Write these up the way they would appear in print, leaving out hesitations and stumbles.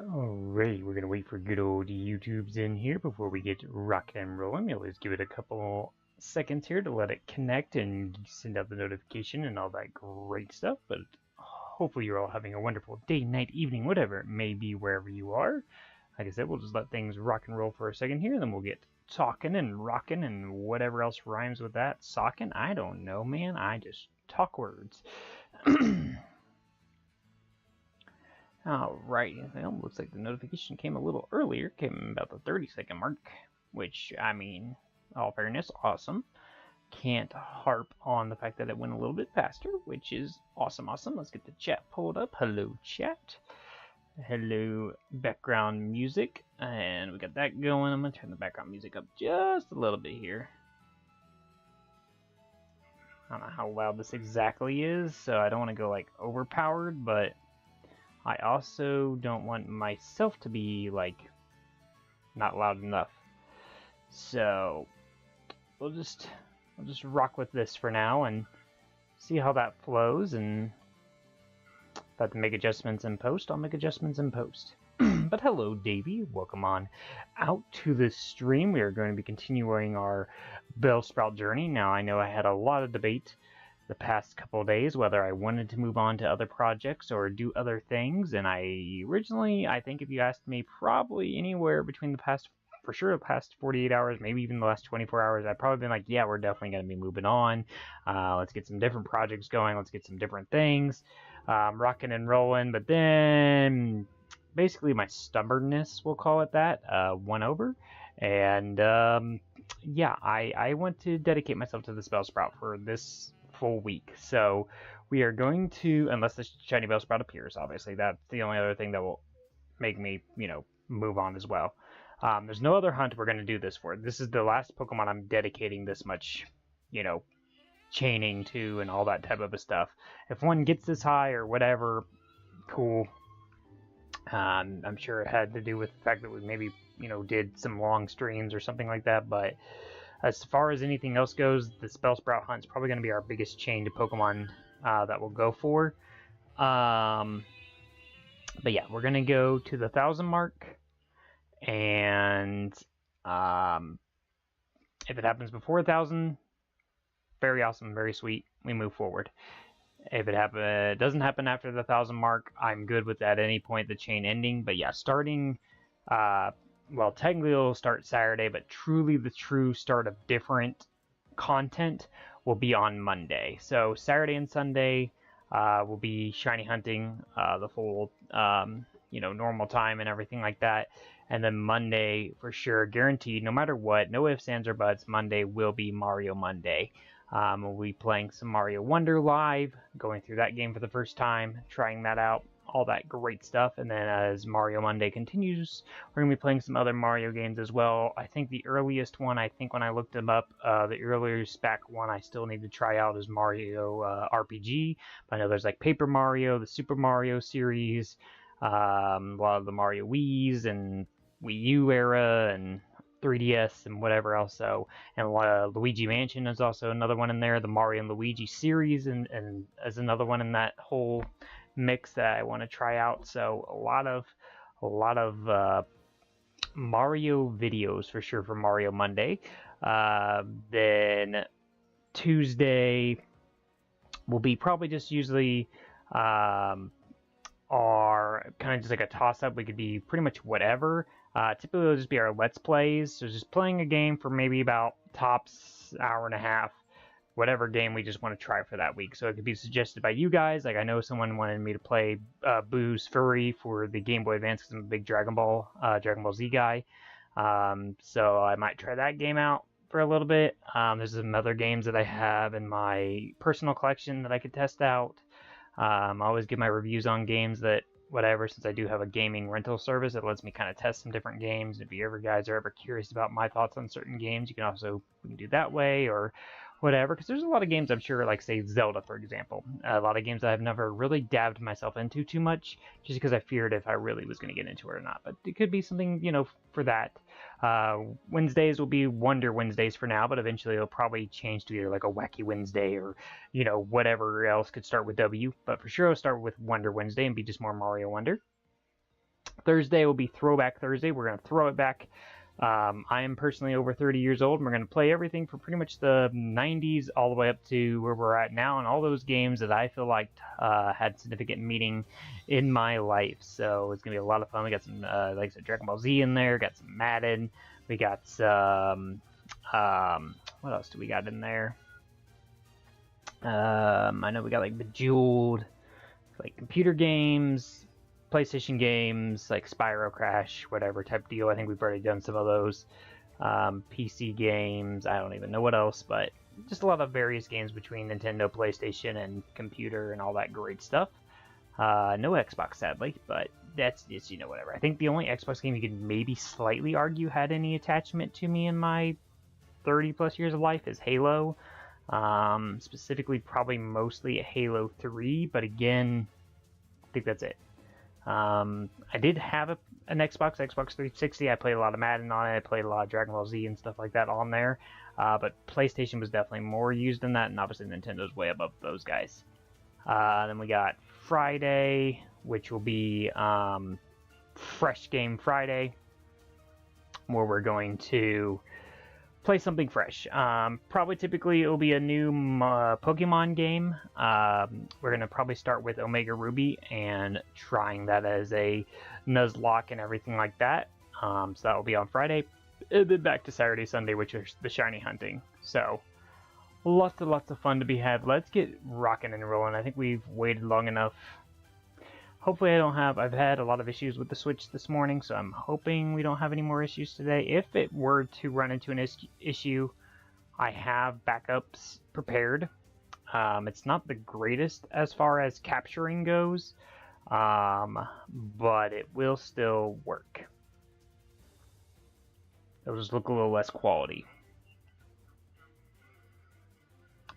Alrighty, we're gonna wait for good old YouTube's in here before we get rocking and rolling. We always give it a couple seconds here to let it connect and send out the notification and all that great stuff. But hopefully you're all having a wonderful day, night, evening, whatever it may be, wherever you are. Like I said, we'll just let things rock and roll for a second here, and then we'll get talking and rocking and whatever else rhymes with that. Socking? I don't know, man. I just talk words. Alright, well, looks like the notification came a little earlier, came about the 30-second mark, which, I mean, all fairness, awesome. Can't harp on the fact that it went a little bit faster, which is awesome. Let's get the chat pulled up. Hello, chat. Hello, background music, and we got that going. I'm going to turn the background music up just a little bit here. I don't know how loud this exactly is, so I don't want to go, like, overpowered, but I also don't want myself to be, like, not loud enough. So we'll just rock with this for now and see how that flows. And if I have to make adjustments in post, I'll make adjustments in post. But hello, Davey. Welcome on out to the stream. We are going to be continuing our Bellsprout journey. Now, I know I had a lot of debate the past couple of days whether I wanted to move on to other projects or do other things, and I think if you asked me, probably anywhere between the past 48 hours, maybe even the last 24 hours, I'd probably been like, yeah, we're definitely going to be moving on. Let's get some different projects going. Let's get some different things rocking and rolling. But then basically my stubbornness, we'll call it that, won over. And yeah, I want to dedicate myself to the Bellsprout for this full week. So we are going to, unless the shiny Bellsprout appears, obviously that's the only other thing that will make me, move on as well. There's no other hunt we're going to do this for. This is the last Pokemon I'm dedicating this much, chaining to and all that type of stuff. If one gets this high or whatever, cool. I'm sure it had to do with the fact that we maybe, did some long streams or something like that, but as far as anything else goes, the Bellsprout hunt is probably going to be our biggest chain to Pokemon that we'll go for. But yeah, we're going to go to the 1,000 mark, and if it happens before 1,000, very awesome, very sweet, we move forward. If it doesn't happen after the 1,000 mark, I'm good with at any point the chain ending. But yeah, starting... well, technically it'll start Saturday, but truly the true start of different content will be on Monday. So Saturday and Sunday will be shiny hunting, the full, normal time and everything like that. And then Monday, for sure, guaranteed, no matter what, no ifs, ands, or buts, Monday will be Mario Monday. We'll be playing some Mario Wonder live, going through that game for the first time, trying that out, all that great stuff. And then as Mario Monday continues, we're going to be playing some other Mario games as well. I think the earliest one, when I looked them up, the earliest back one I still need to try out is Mario RPG. But I know there's like Paper Mario, the Super Mario series, a lot of the Mario Wii's and Wii U era, and 3DS and whatever else. So, and Luigi Mansion is also another one in there. The Mario and Luigi series and as another one in that whole mix that I want to try out. So a lot of Mario videos for sure for Mario Monday. Then Tuesday will be probably just usually our kind of just like a toss-up. We could be pretty much whatever. Typically it'll just be our Let's Plays, so just playing a game for maybe about tops hour and a half, whatever game we just want to try for that week. So it could be suggested by you guys. Like I know someone wanted me to play Boo's Furry for the Game Boy Advance because I'm a big Dragon Ball Z guy. So I might try that game out for a little bit. There's some other games that I have in my personal collection that I could test out. I always give my reviews on games that whatever, since I do have a gaming rental service, it lets me kind of test some different games. If you guys are ever curious about my thoughts on certain games, we can do that way or whatever, because there's a lot of games I'm sure, like say Zelda for example, a lot of games that I've never really dabbed myself into too much, just because I feared if I really was going to get into it or not. But it could be something, for that. Wednesdays will be Wonder Wednesdays for now, but eventually it'll probably change to either like a Wacky Wednesday or whatever else could start with W. But for sure it'll start with Wonder Wednesday and be just more Mario Wonder. Thursday will be Throwback Thursday. We're going to throw it back. I am personally over 30 years old, and we're going to play everything from pretty much the 90s all the way up to where we're at now, and all those games that I feel like had significant meaning in my life. So it's going to be a lot of fun. We got some, like I said, Dragon Ball Z in there, got some Madden, we got some, what else do we got in there? I know we got like Bejeweled, like computer games, PlayStation games, like Spyro Crash, whatever type deal. I think we've already done some of those. PC games, I don't even know what else, but just a lot of various games between Nintendo, PlayStation, and computer and all that great stuff. No Xbox, sadly, but that's just, you know, whatever. I think the only Xbox game you could maybe slightly argue had any attachment to me in my 30 plus years of life is Halo. Specifically, probably mostly Halo 3, but again, I think that's it. I did have an Xbox 360. I played a lot of Madden on it. I played a lot of Dragon Ball Z and stuff like that on there. But PlayStation was definitely more used than that, and obviously Nintendo's way above those guys. Then we got Friday, which will be Fresh Game Friday, where we're going to play something fresh. Probably typically it'll be a new Pokemon game. We're going to probably start with Omega Ruby and trying that as a Nuzlocke and everything like that. So that will be on Friday. And then back to Saturday, Sunday, which is the shiny hunting. So lots of fun to be had. Let's get rocking and rolling. I think we've waited long enough. Hopefully I've had a lot of issues with the Switch this morning, so I'm hoping we don't have any more issues today. If it were to run into an issue, I have backups prepared. It's not the greatest as far as capturing goes, but it will still work. It'll just look a little less quality.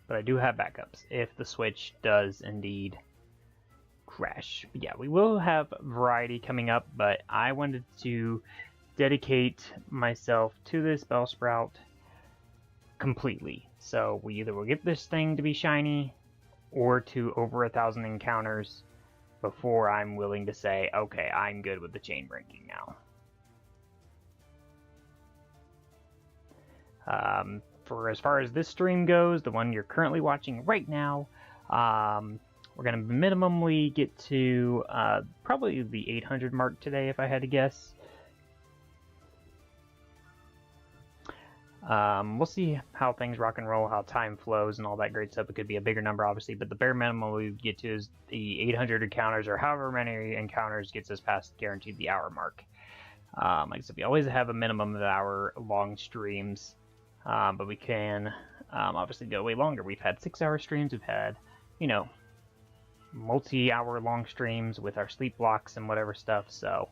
But I do have backups if the Switch does indeed crash. But yeah, we will have variety coming up, but I wanted to dedicate myself to this Bellsprout completely. So we either will get this thing to be shiny or to over 1,000 encounters before I'm willing to say, okay, I'm good with the chain breaking now. For as far as this stream goes, the one you're currently watching right now, we're going to minimally get to probably the 800 mark today, if I had to guess. We'll see how things rock and roll, how time flows, and all that great stuff. It could be a bigger number, obviously, but the bare minimum we get to is the 800 encounters, or however many encounters gets us past guaranteed the hour mark. Like I said, we always have a minimum of hour-long streams, but we can obviously go way longer. We've had 6-hour streams, we've had, you know, multi-hour long streams with our sleep blocks and whatever stuff, so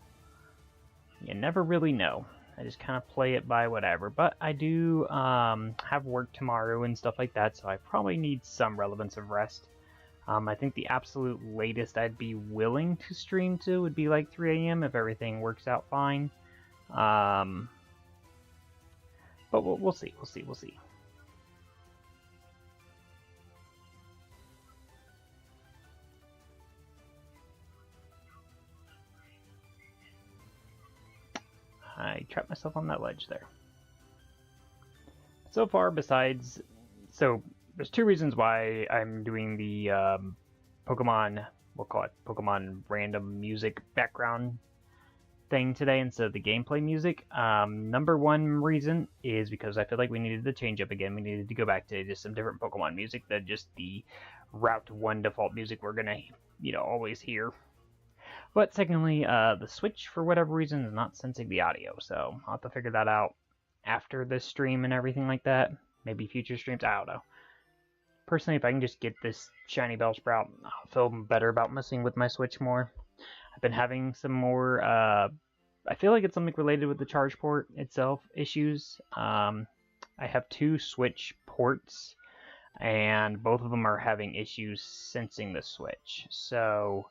you never really know. I just kind of play it by whatever, but I do have work tomorrow and stuff like that, so I probably need some relevance of rest. I think the absolute latest I'd be willing to stream to would be like 3 a.m. if everything works out fine. But we'll see. I trapped myself on that ledge there. So far, besides... So, there's 2 reasons why I'm doing the Pokemon... We'll call it Pokemon random music background thing today instead of the gameplay music. Number 1 reason is because I feel like we needed to change up again. We needed to go back to just some different Pokemon music than just the Route 1 default music we're gonna, you know, always hear. But secondly, the Switch, for whatever reason, is not sensing the audio, so I'll have to figure that out after this stream and everything like that. Maybe future streams, I don't know. Personally, if I can just get this shiny Bellsprout, I'll feel better about messing with my Switch more. I've been having some more, I feel like it's something related with the charge port itself issues. I have 2 Switch ports, and both of them are having issues sensing the Switch, so...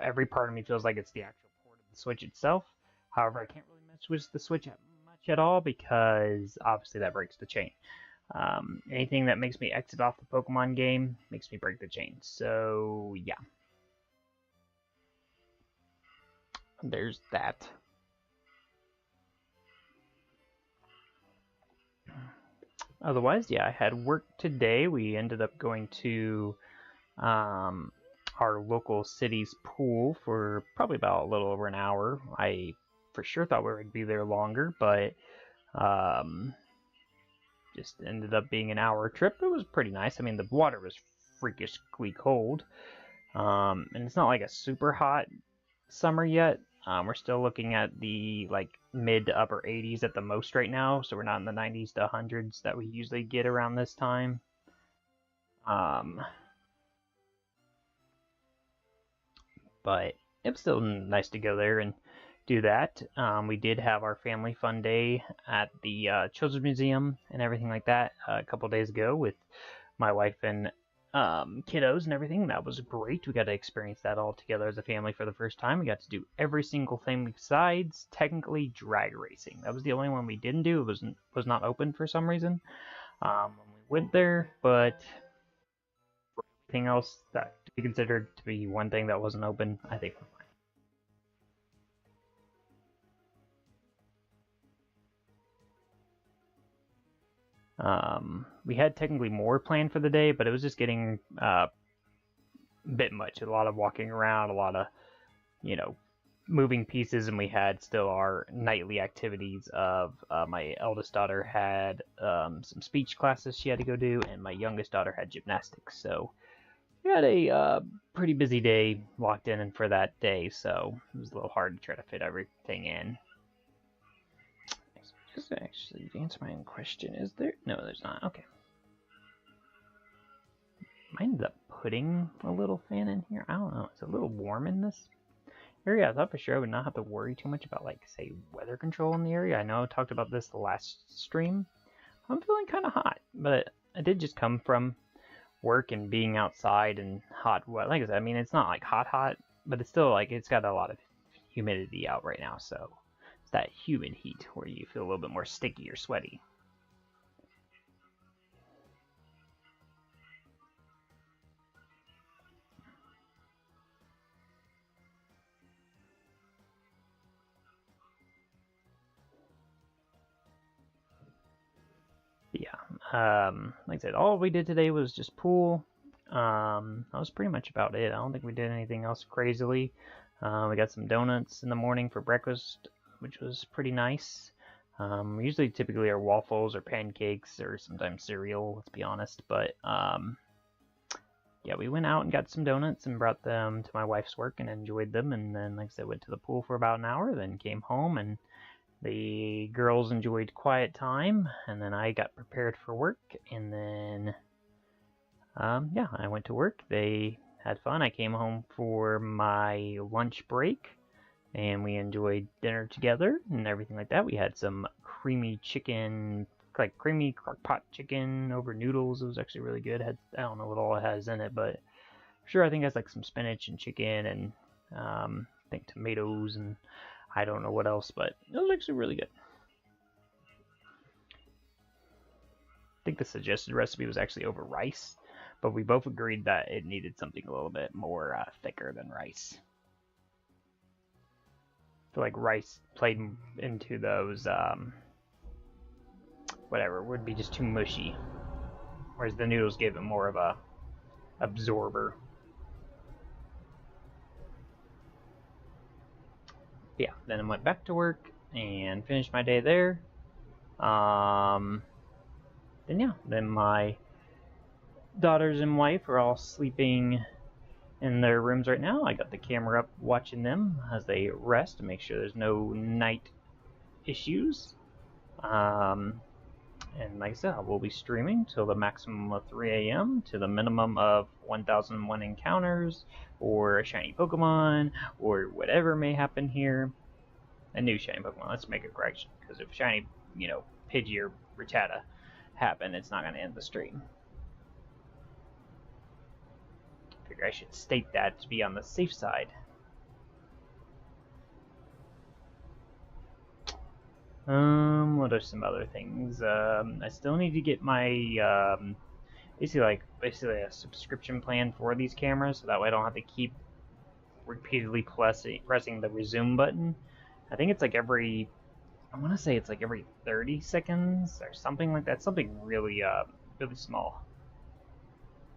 every part of me feels like it's the actual port of the Switch itself. However, I can't really mess with the Switch much at all because obviously that breaks the chain. Anything that makes me exit off the Pokemon game makes me break the chain. So yeah. there's that. Otherwise, yeah, I had work today. We ended up going to our local city's pool for probably about a little over an hour. I for sure thought we would be there longer, but just ended up being an hour trip. It was pretty nice. I mean, the water was freakishly cold, and it's not like a super hot summer yet. We're still looking at the like mid to upper 80s at the most right now, so we're not in the 90s to 100s that we usually get around this time. But it was still nice to go there and do that. We did have our family fun day at the Children's Museum and everything like that a couple days ago with my wife and kiddos and everything. That was great. We got to experience that all together as a family for the first time. We got to do every single thing besides technically drag racing. That was the only one we didn't do. It was not open for some reason. We went there, but everything else that to be considered to be one thing that wasn't open, I think we're fine. We had technically more planned for the day, but it was just getting a bit much. A lot of walking around, a lot of, moving pieces, and we had still our nightly activities of my eldest daughter had some speech classes she had to go do, and my youngest daughter had gymnastics. So we had a pretty busy day locked in and for that day, so it was a little hard to try to fit everything in. Just actually answer my own question. Is there? No, there's not. Okay. I ended up putting a little fan in here. I don't know. It's a little warm in this area. I thought for sure I would not have to worry too much about, like, say, weather control in the area. I know I talked about this the last stream. I'm feeling kind of hot, but I did just come from work and being outside and hot. Like I said, I mean, it's not like hot, but it's still like it's got a lot of humidity out right now, so it's that humid heat where you feel a little bit more sticky or sweaty. Yeah, like I said, all we did today was just pool. That was pretty much about it. I don't think we did anything else crazily. We got some donuts in the morning for breakfast, which was pretty nice. Usually, typically, are waffles or pancakes or sometimes cereal, let's be honest. But yeah, we went out and got some donuts and brought them to my wife's work and enjoyed them. And then, like I said, went to the pool for about an hour, then came home and the girls enjoyed quiet time, and then I got prepared for work, and then, yeah, I went to work. They had fun. I came home for my lunch break, and we enjoyed dinner together and everything like that. We had some creamy chicken, like creamy crock pot chicken over noodles. It was actually really good. I don't know what all it has in it, but sure, I think it has like some spinach and chicken and I think tomatoes and I don't know what else, but it was actually really good. I think the suggested recipe was actually over rice, but we both agreed that it needed something a little bit more thicker than rice. I feel like rice played into those, whatever, would be just too mushy, whereas the noodles gave it more of a absorber. Yeah, then I went back to work and finished my day there. Then yeah, then my daughters and wife are all sleeping in their rooms right now. I got the camera up watching them as they rest to make sure there's no night issues. And like I said, I will be streaming till the maximum of 3 a.m. to the minimum of 1001 encounters, or a shiny Pokemon, or whatever may happen here. A new shiny Pokemon, let's make a correction, because if shiny, Pidgey or Rattata happen, it's not going to end the stream. I figure I should state that to be on the safe side. What are some other things? I still need to get my basically a subscription plan for these cameras, so that way I don't have to keep repeatedly pressing the resume button. I think it's like every, I want to say it's like every 30 seconds or something like that. Something really, really small.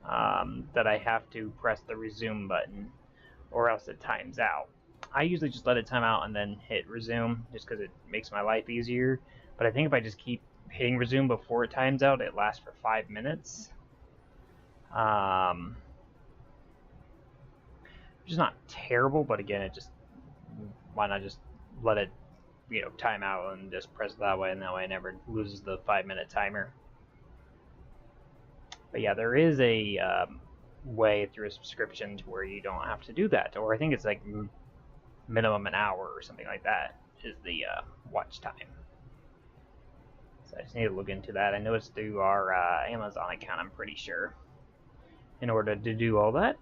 That I have to press the resume button, or else it times out. I usually just let it time out and then hit resume, just because it makes my life easier. But I think if I just keep hitting resume before it times out, it lasts for 5 minutes. Which is not terrible, but again, it just, why not just let it, time out and just press it that way, and that way it never loses the 5-minute timer. But yeah, there is a way through a subscription to where you don't have to do that, or I think it's like minimum an hour or something like that is the watch time. So I just need to look into that. I know it's through our Amazon account, I'm pretty sure, in order to do all that.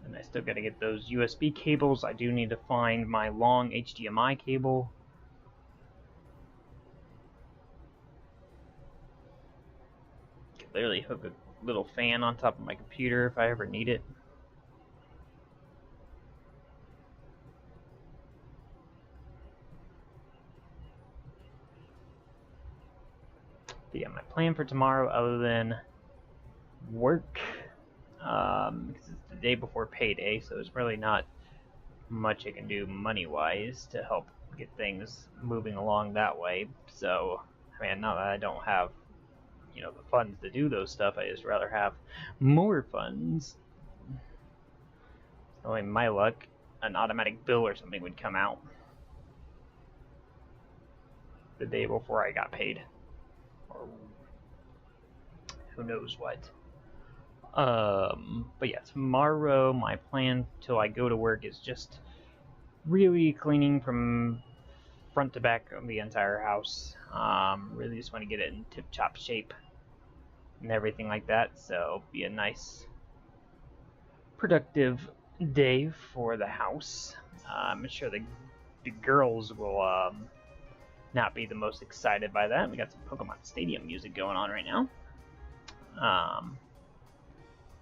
And I still got to get those USB cables. I do need to find my long HDMI cable. Could literally hook a little fan on top of my computer if I ever need it. But yeah, my plan for tomorrow, other than work, because it's the day before payday, so there's really not much I can do money-wise to help get things moving along that way. So, I mean, not that I don't have, the funds to do those stuff, I just rather have more funds. So in my luck, an automatic bill or something would come out the day before I got paid. Or who knows what. But yeah, tomorrow my plan till I go to work is just really cleaning from front to back of the entire house. Really just want to get it in tip-top shape and everything like that, so be a nice productive day for the house. I'm sure the girls will not be the most excited by that. We got some Pokemon Stadium music going on right now.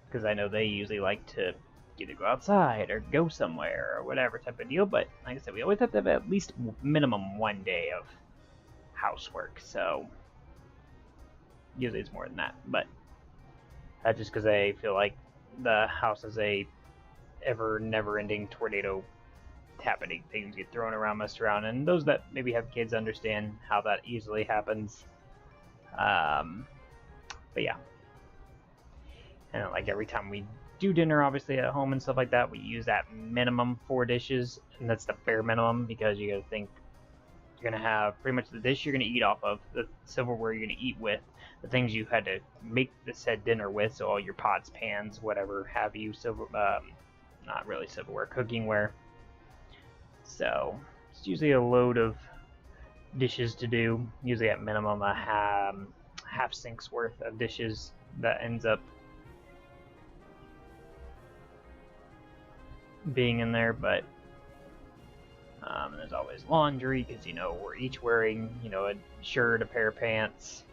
Because I know they usually like to either go outside or go somewhere or whatever type of deal, but like I said, we always have to have at least minimum 1 day of housework, so usually it's more than that, but that's just because I feel like the house is a never-ending tornado happening. Things get thrown around, messed around, and those that maybe have kids understand how that easily happens. But yeah. And like every time we do dinner, obviously at home and stuff like that, we use that minimum 4 dishes, and that's the bare minimum, because you gotta think you're gonna have pretty much the dish you're gonna eat off of, the silverware you're gonna eat with, the things you had to make the said dinner with, so all your pots, pans, whatever have you, not really silverware, cookingware. So it's usually a load of dishes to do, usually at minimum a half sink's worth of dishes that ends up being in there. But there's always laundry, because we're each wearing a shirt, a pair of pants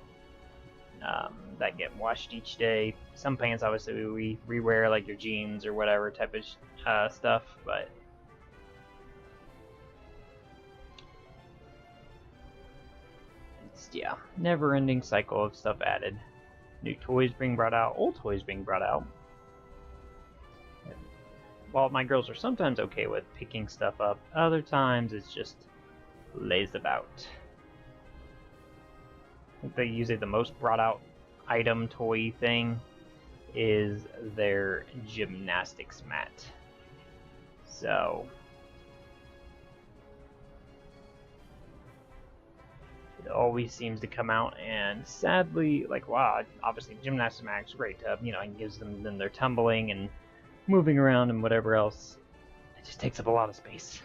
that get washed each day. Some pants obviously we rewear, like your jeans or whatever type of stuff, but it's, yeah, never-ending cycle of stuff added. New toys being brought out, old toys being brought out. While my girls are sometimes okay with picking stuff up, other times it's just lays about. I think usually the most brought out item toy thing is their gymnastics mat. So it always seems to come out, and sadly, like, wow, obviously gymnastics mat is great to, it gives them then they're tumbling and moving around and whatever else. It just takes up a lot of space.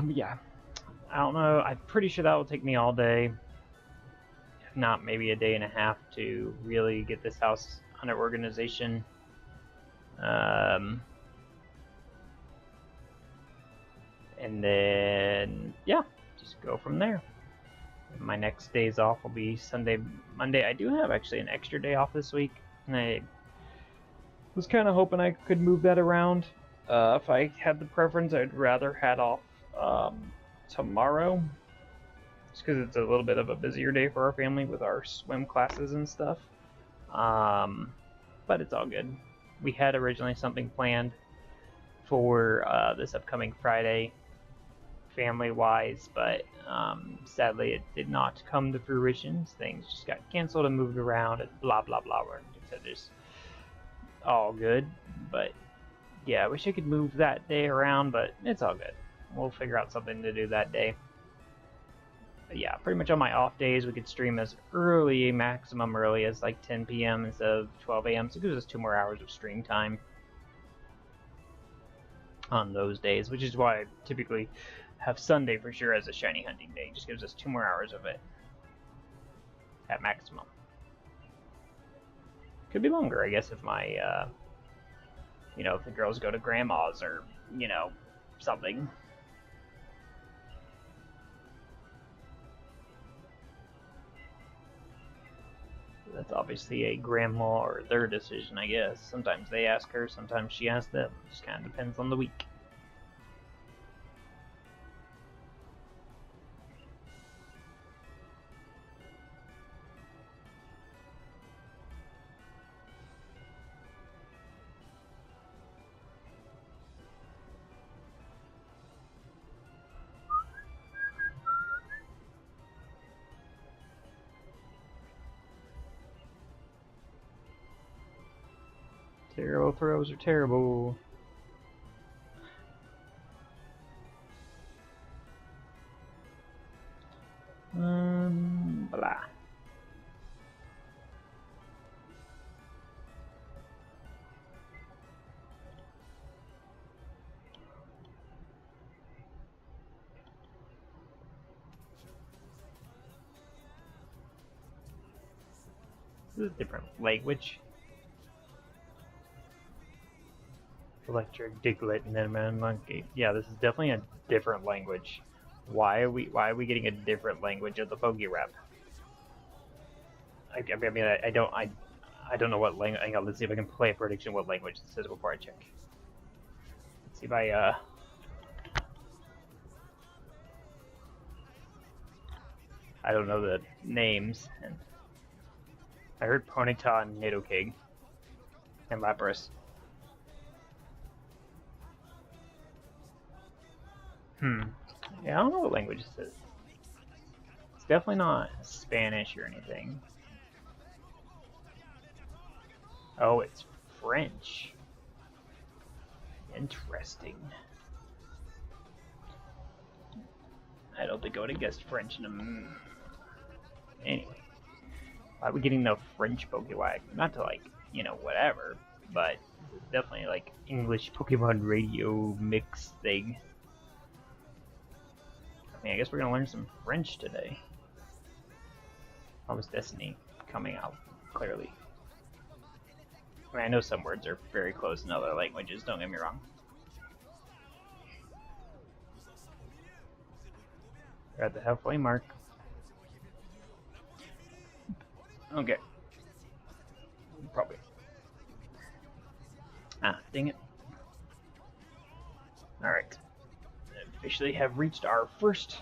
Yeah, I don't know. I'm pretty sure that will take me all day, if not maybe a day and a half, to really get this house under organization. And then, yeah, just go from there. My next days off will be Sunday, Monday. I do have actually an extra day off this week, and I was kind of hoping I could move that around. If I had the preference, I'd rather head off tomorrow, just because it's a little bit of a busier day for our family with our swim classes and stuff. But it's all good. We had originally something planned for this upcoming Friday, family-wise, but sadly it did not come to fruition. Things just got canceled and moved around and blah blah blah. So just all good, but yeah, I wish I could move that day around, but it's all good. We'll figure out something to do that day. But yeah, pretty much on my off days we could stream as early, maximum early, as like 10 p.m. instead of 12 a.m. So it gives us 2 more hours of stream time on those days, which is why I typically have Sunday for sure as a shiny hunting day. It just gives us 2 more hours of it at maximum. Could be longer, I guess, if my if the girls go to grandma's or something. That's obviously a grandma or their decision, I guess. Sometimes they ask her, sometimes she asks them. It just kind of depends on the week. Terrible throws are terrible. Blah. This is a different language. Electric Diglett and then Man Monkey. Yeah, this is definitely a different language. Why are we getting a different language of the Poke Rep? I mean, I don't know what language. Hang on, let's see if I can play a prediction what language this is before I check. Let's see if I I don't know the names. And I heard Ponyta and Nidoking and Lapras. Yeah, I don't know what language this is. It's definitely not Spanish or anything. Oh, it's French. Interesting. I don't think I would have guessed French in a... Anyway. Why are we getting the French Pokewag? Not to whatever, but definitely like English Pokemon radio mix thing. I mean, I guess we're gonna learn some French today. Almost Destiny coming out, clearly. I mean, I know some words are very close in other languages, don't get me wrong. We're at the halfway mark. Okay. Probably. Ah, dang it. Alright. Officially have reached our first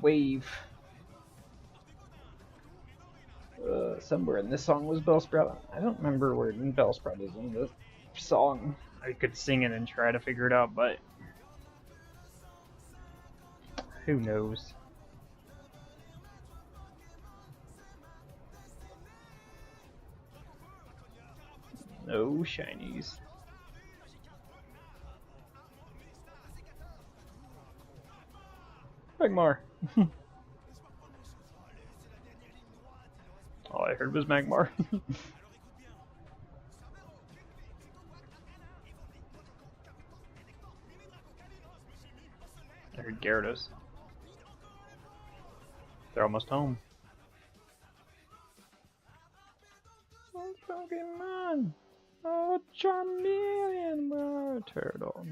wave. Somewhere in this song was Bellsprout. I don't remember where Bellsprout is in the song. I could sing it and try to figure it out, but who knows? No shinies. Magmar. All I heard was Magmar. I heard Gyarados. They're almost home. Oh, Pokemon! Oh, Charmeleon! Turtle.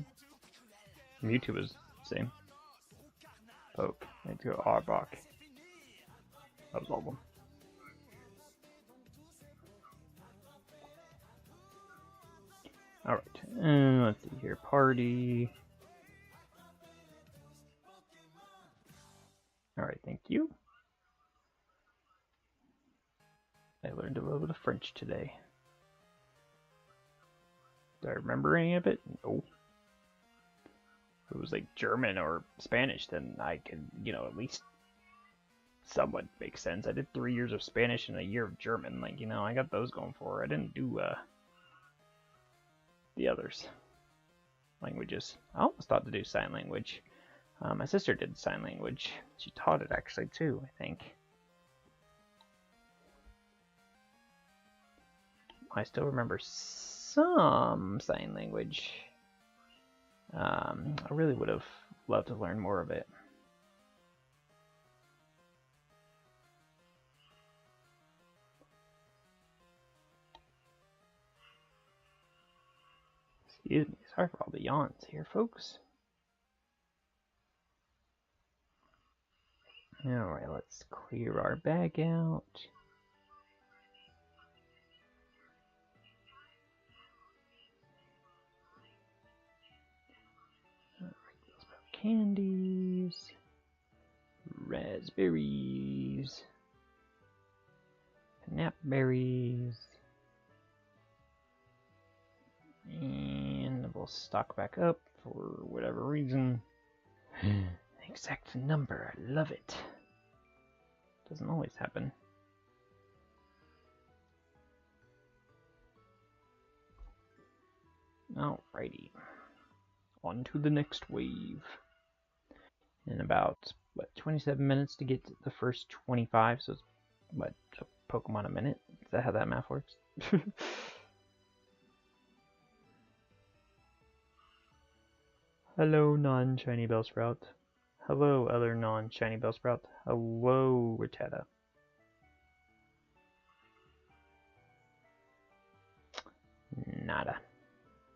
Mewtwo is the same. Poke. Need to go Arbok. That was all of them. Alright, let's see here. Party. Alright, thank you. I learned a little bit of French today. Do I remember any of it? No. If it was like German or Spanish, then I could, you know, at least somewhat make sense. I did 3 years of Spanish and a year of German. Like, you know, I got those going for her. I didn't do, the others. Languages. I almost thought to do sign language. My sister did sign language. She taught it actually too, I think. I still remember some sign language. I really would have loved to learn more of it. Excuse me, sorry for all the yawns here, folks. Alright, let's clear our bag out. Alright, those about candies. Raspberries. Snapberries. And we'll stock back up for whatever reason. Exact number, I love it. Doesn't always happen. Alrighty. On to the next wave. In about, what, 27 minutes to get to the first 25, so it's, what, a Pokemon a minute? Is that how that math works? Hello, non-shiny Bellsprout. Hello, other non-shiny Bellsprout. Hello, Rattata. Nada.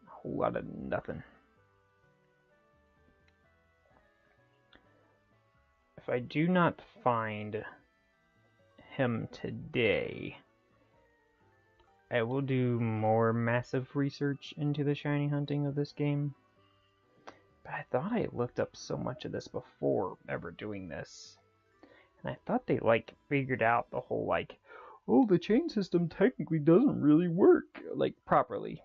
A whole lot of nothing. If I do not find him today, I will do more massive research into the shiny hunting of this game. But I thought I looked up so much of this before ever doing this. And I thought they, like, figured out the whole, like, oh, the chain system technically doesn't really work, like, properly.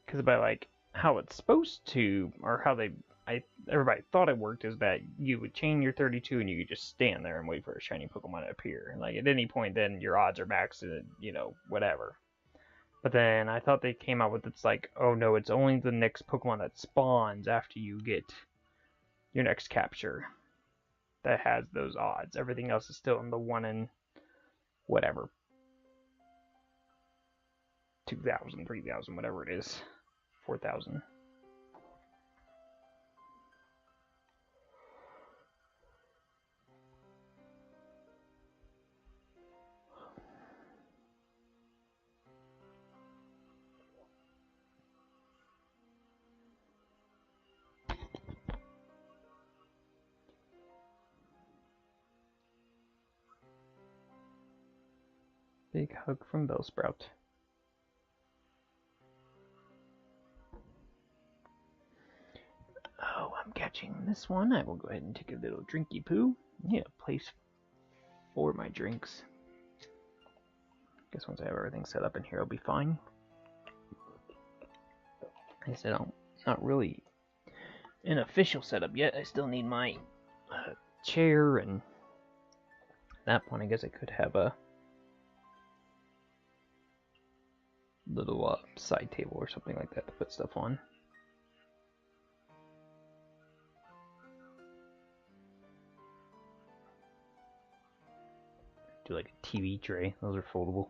Because by, like, how it's supposed to, or how everybody thought it worked, is that you would chain your 32 and you could just stand there and wait for a shiny Pokemon to appear. And, like, at any point then, your odds are maxed and, you know, whatever. But then I thought they came out with it's like, oh no, it's only the next Pokemon that spawns after you get your next capture that has those odds. Everything else is still in the 1 in whatever. 2,000, 3,000, whatever it is. 4,000. Big hug from Bellsprout. Oh, I'm catching this one. I will go ahead and take a little drinky poo. Yeah, place for my drinks. Guess once I have everything set up in here, I'll be fine. I said I'm not really an official setup yet. I still need my chair, and at that point I guess I could have a little side table or something like that to put stuff on. Do like a TV tray. Those are foldable.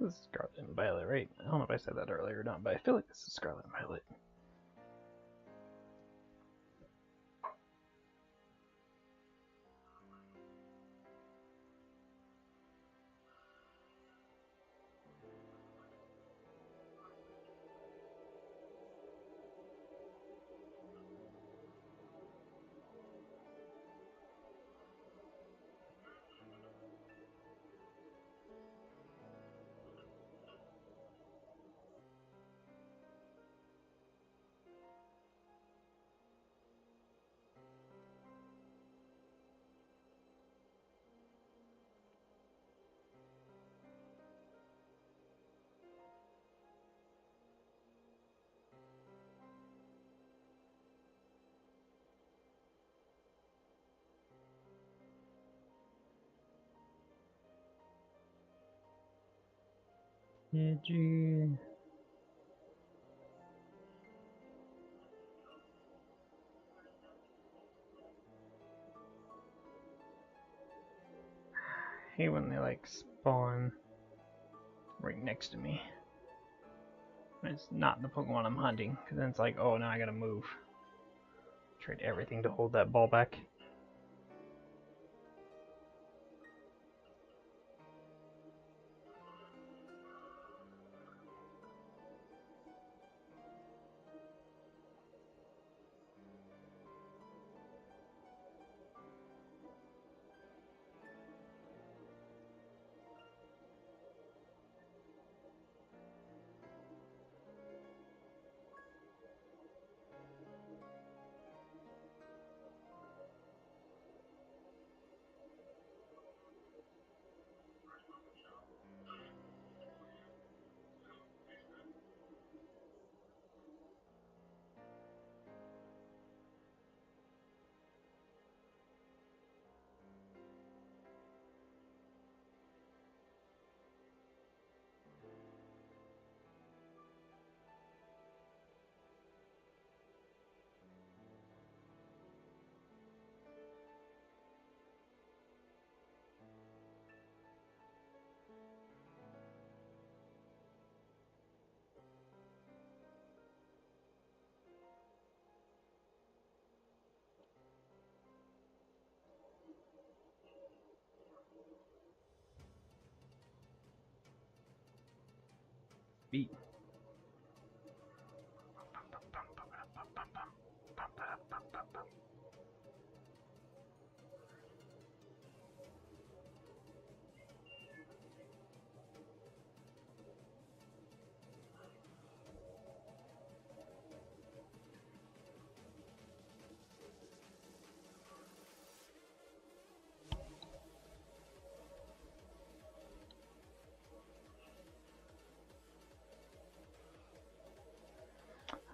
This is Scarlet and Violet, right? I don't know if I said that earlier or not, but I feel like this is Scarlet and Violet. Did you? I hate when they like spawn right next to me. It's not the Pokemon I'm hunting, because then it's like, oh, now I gotta move. Trade everything to hold that ball back. Beat.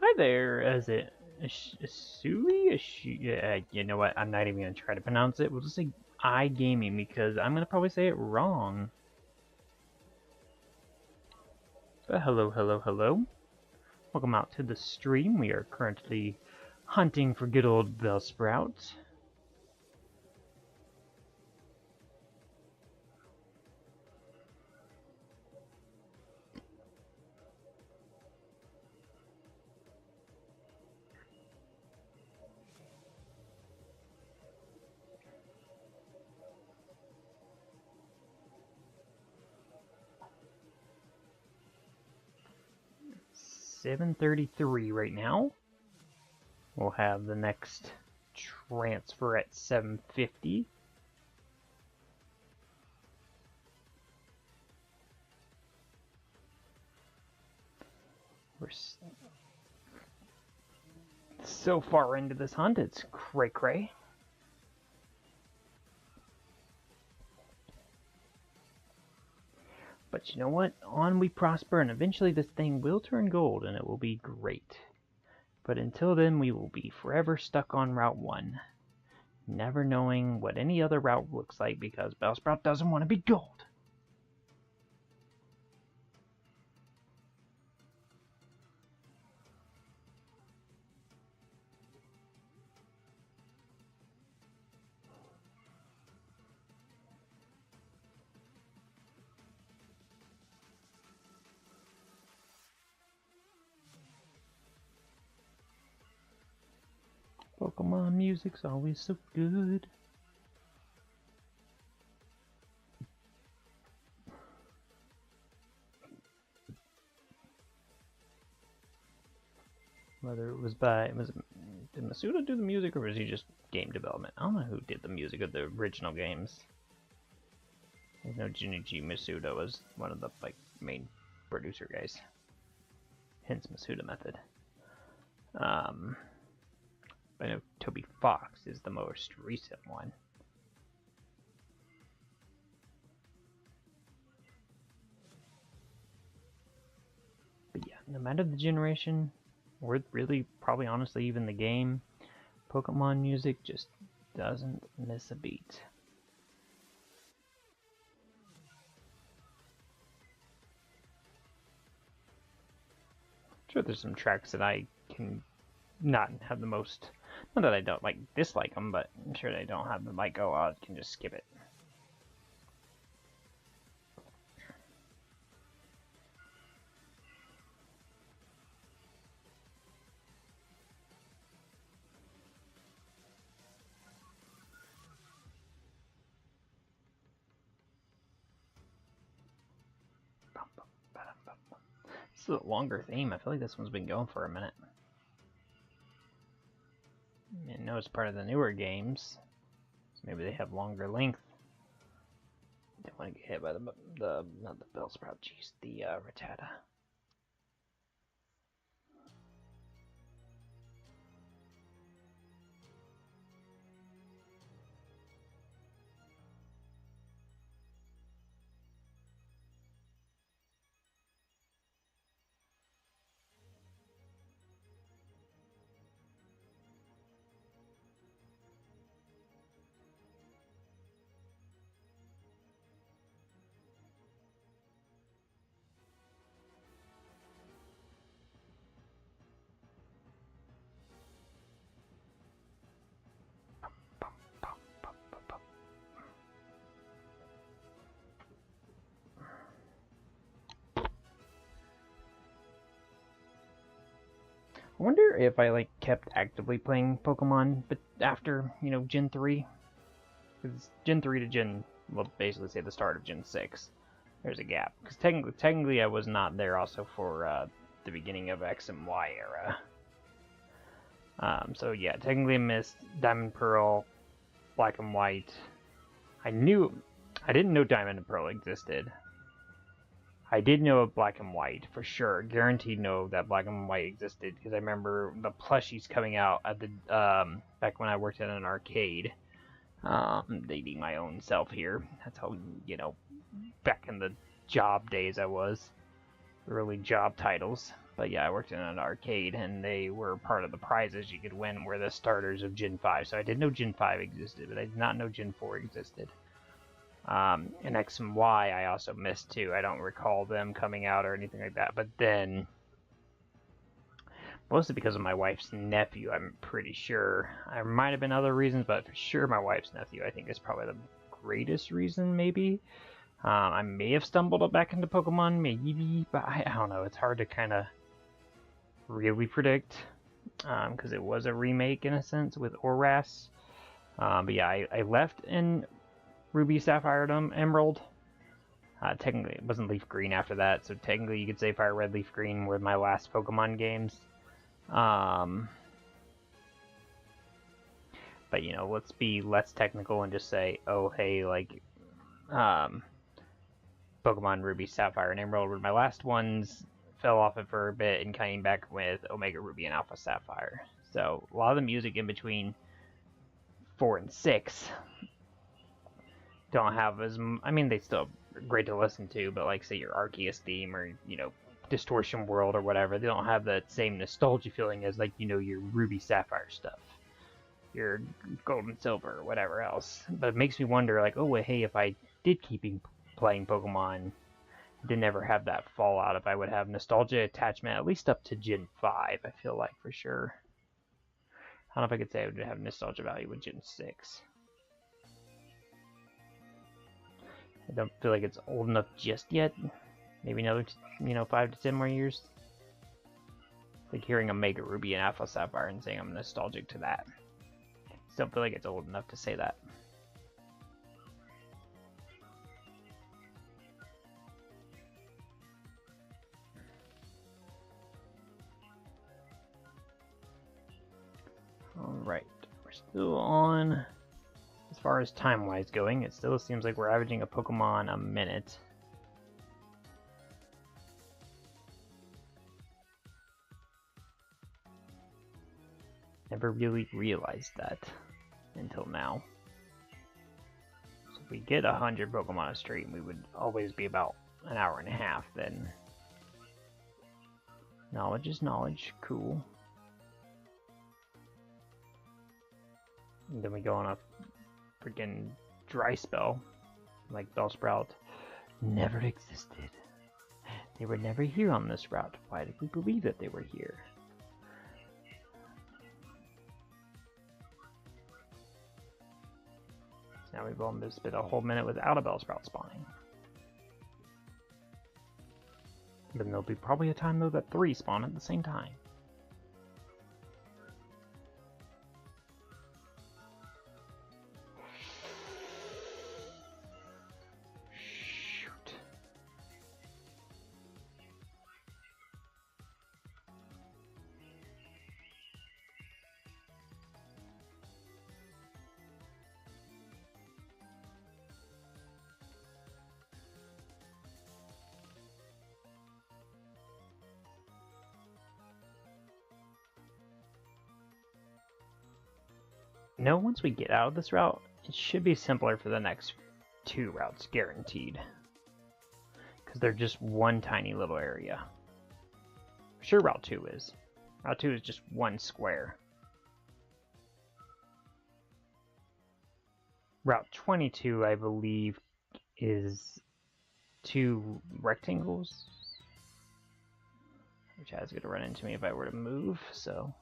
Hi there, is it Sui? Yeah, you know what? I'm not even gonna try to pronounce it. We'll just say iGaming because I'm gonna probably say it wrong. But hello, hello, hello. Welcome out to the stream. We are currently hunting for good old Bellsprout. $733 right now. We'll have the next transfer at $750. We're so far into this hunt, it's cray-cray. But you know what? On we prosper, and eventually this thing will turn gold, and it will be great. But until then, we will be forever stuck on Route 1, never knowing what any other route looks like because Bellsprout doesn't want to be gold. Pokemon music's always so good. Whether it was did Masuda do the music or was he just game development? I don't know who did the music of the original games. I know Junichi Masuda was one of the main producer guys. Hence Masuda method. I know Toby Fox is the most recent one. But yeah, no matter the generation, or really probably honestly even the game, Pokemon music just doesn't miss a beat. Sure, there's some tracks that I can not have the most, not that I don't dislike them, but I'm sure they don't have the oh, I can just skip it. This is a longer theme. I feel like this one's been going for a minute. I know it's part of the newer games, so maybe they have longer length. Don't want to get hit by not the Bellsprout, jeez, the Rattata. I wonder if I kept actively playing Pokemon, but after Gen 3, because Gen 3 to Gen, well, basically say the start of Gen 6, there's a gap. Because technically I was not there also for the beginning of X and Y era. So yeah, technically I missed Diamond Pearl, Black and White. I didn't know Diamond and Pearl existed. I did know of Black and White, for sure. Guaranteed know that Black and White existed, because I remember the plushies coming out at the, back when I worked at an arcade. Dating my own self here. That's how, back in the job days I was. Early job titles. But yeah, I worked in an arcade, and they were part of the prizes you could win were the starters of Gen 5. So I did know Gen 5 existed, but I did not know Gen 4 existed. And X and Y I also missed too. I don't recall them coming out or anything like that. But then, mostly because of my wife's nephew, I'm pretty sure. There might have been other reasons, but for sure my wife's nephew I think is probably the greatest reason, maybe. I may have stumbled back into Pokemon, maybe, but I don't know. It's hard to kind of really predict, because it was a remake in a sense with Oras. But yeah, I left in Ruby, Sapphire, Emerald. Technically, it wasn't Leaf Green after that, so technically you could say Fire Red, Leaf Green were my last Pokemon games. But let's be less technical and just say, oh hey, Pokemon Ruby, Sapphire, and Emerald were my last ones. Fell off it for a bit and came back with Omega Ruby and Alpha Sapphire. So a lot of the music in between 4 and 6 don't have as, I mean, they still are great to listen to, but say your Arceus theme or Distortion World or whatever, they don't have that same nostalgia feeling as your Ruby Sapphire stuff, your Gold and Silver or whatever else. But it makes me wonder oh hey, if I did keep playing Pokemon, didn't ever have that fallout, if I would have nostalgia attachment at least up to Gen 5. I feel like for sure. I don't know if I could say I would have nostalgia value with Gen 6. I don't feel like it's old enough just yet. Maybe another, 5 to 10 more years. Hearing Omega Ruby and Alpha Sapphire and saying I'm nostalgic to that. still feel like it's old enough to say that. Alright, we're still on, as far as time-wise going, it still seems like we're averaging a Pokemon a minute. Never really realized that until now. So if we get 100 Pokemon a stream, we would always be about an hour and a half then. Knowledge is knowledge, cool. And then we go on a freaking dry spell, like Bellsprout never existed. They were never here on this route. Why did we believe that they were here? So now we've almost spent a whole minute without a Bellsprout spawning. But there'll be probably a time though that 3 spawn at the same time. No, once we get out of this route, it should be simpler for the next 2 routes, guaranteed. Because they're just one tiny little area. Sure, Route 2 is. Route 2 is just one square. Route 22, I believe, is 2 rectangles. Which is going to run into me if I were to move, so...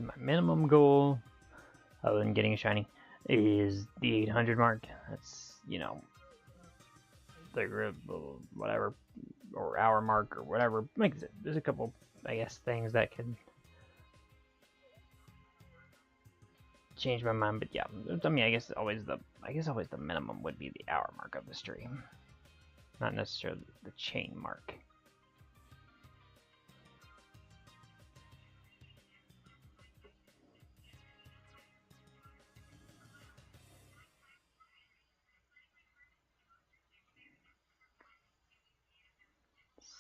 My minimum goal, other than getting a shiny, is the 800 mark. That's, you know, the whatever, or hour mark, or whatever. There's a couple, I guess, things that could change my mind. But yeah, I mean, I guess always the minimum would be the hour mark of the stream, not necessarily the chain mark.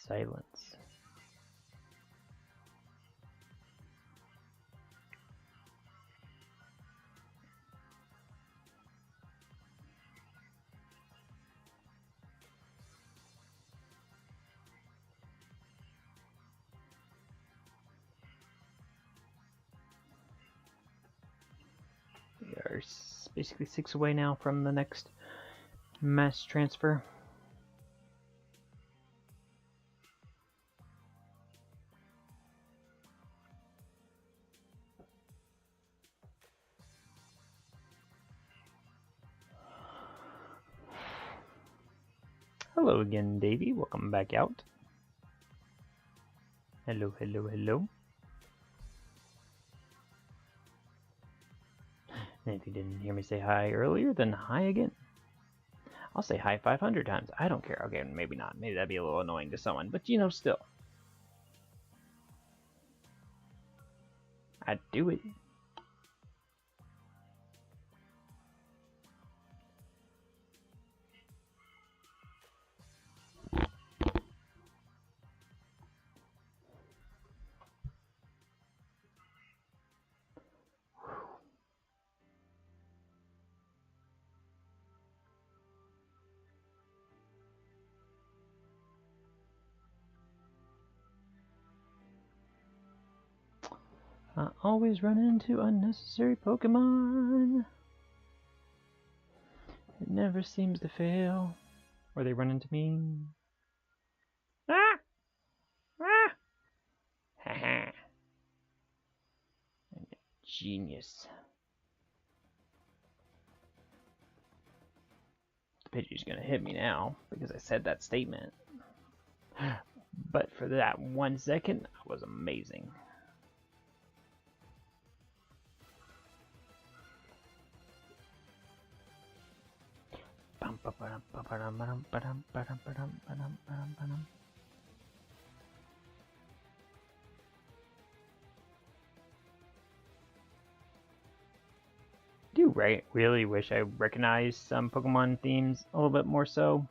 Silence. We are basically 6 away now from the next mass transfer. Hello again, Davey. Welcome back out. Hello, hello, hello. And if you didn't hear me say hi earlier, then hi again. I'll say hi 500 times. I don't care. Okay, maybe not. Maybe that'd be a little annoying to someone, but you know, still. I'd do it. I always run into unnecessary Pokemon. It never seems to fail. Or they run into me. Ah! Ah! genius. The Pidgey's gonna hit me now because I said that statement. But for that 1 second, that was amazing. Do really wish I recognized some Pokemon themes a little bit more so.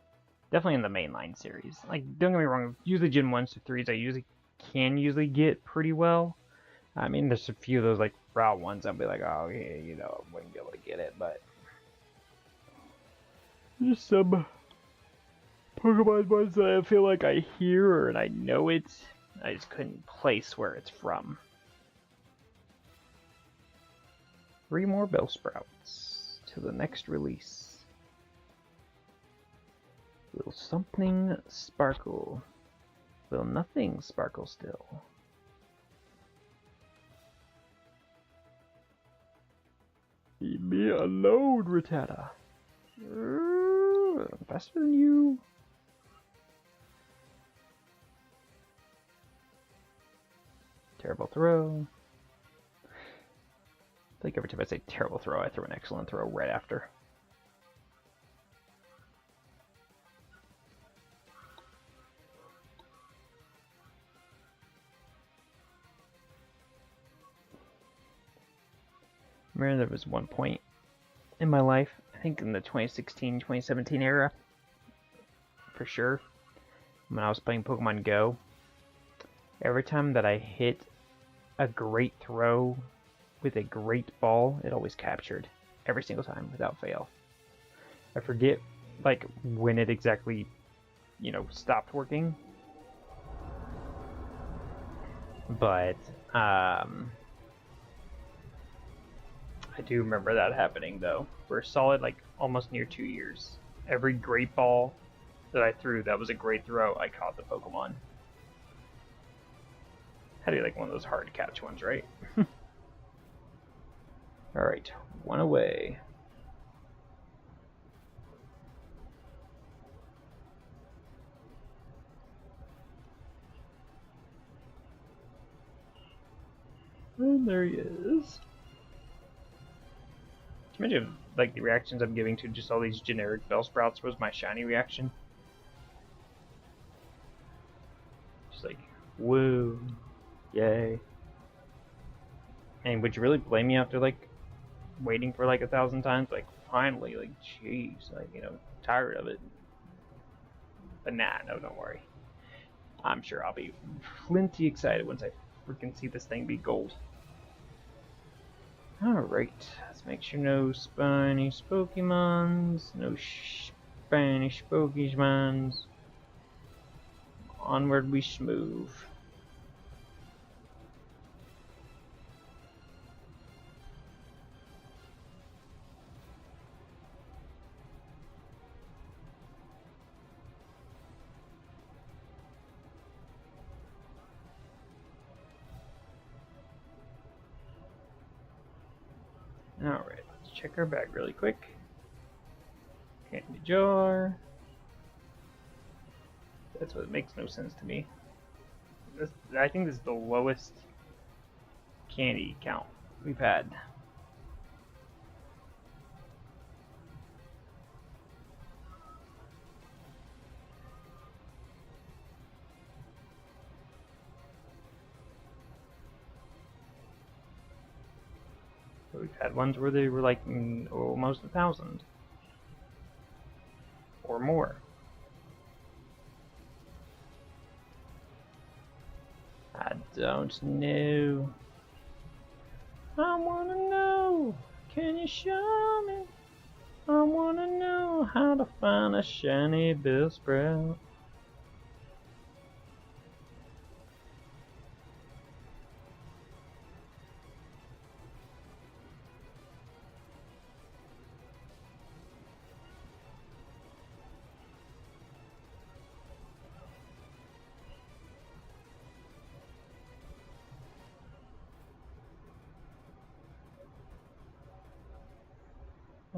Definitely in the mainline series. Like, don't get me wrong, usually Gen 1s to 3s I usually get pretty well. I mean, there's a few of those, like, Route 1s I'll be like, oh, yeah, you know, I wouldn't be able to get it, but... There's some Pokemon ones that I feel like I hear and I know it. I just couldn't place where it's from. 3 more Bellsprouts to the next release. Will something sparkle? Will nothing sparkle still? Leave me alone, Rattata. I'm faster than you. Terrible throw. I think every time I say terrible throw, I throw an excellent throw right after. I remember there was one point in my life, I think in the 2016-2017 era, for sure, when I was playing Pokemon Go, every time that I hit a great throw with a great ball, it always captured. Every single time, without fail. I forget, like, when it exactly, you know, stopped working. But, I do remember that happening, though. For a solid, like, almost near 2 years. Every great ball that I threw that was a great throw, I caught the Pokemon. Had to be, like, one of those hard-to-catch ones, right? Alright, 1 away. And there he is. Imagine, like, the reactions I'm giving to just all these generic Bellsprouts was my shiny reaction. Just like, woo, yay. And would you really blame me after, like, waiting for, like, 1,000 times? Like, finally, like, jeez, like, you know, tired of it. But nah, no, don't worry. I'm sure I'll be plenty excited once I freaking see this thing be gold. Alright, let's make sure no Spanish Pokemons, no Spanish Pokemons. Onward we smooth. Alright, let's check our bag really quick. Candy jar. That's what makes no sense to me. I think this is the lowest candy count we've had. We've had ones where they were like almost 1,000 or more. I don't know. I wanna know. Can you show me? I wanna know how to find a shiny Bellsprout.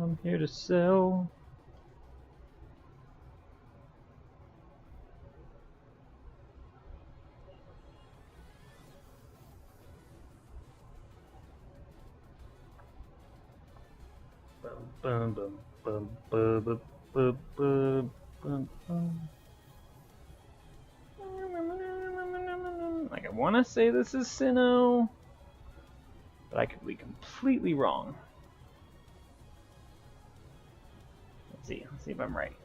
I'm here to sell. Bum, bum, bum, bum, bum, bum, bum, bum, bum. Like, I want to say this is Sinnoh, but I could be completely wrong. Let's see if I'm right.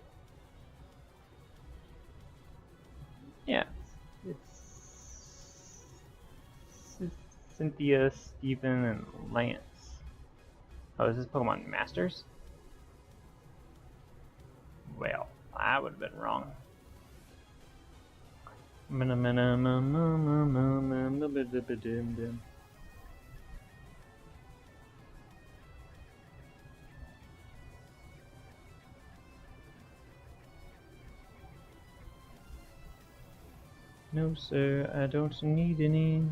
Yeah, it's Cynthia, Stephen, and Lance. Oh, is this Pokemon Masters? Well, I would have been wrong. No, sir, I don't need any.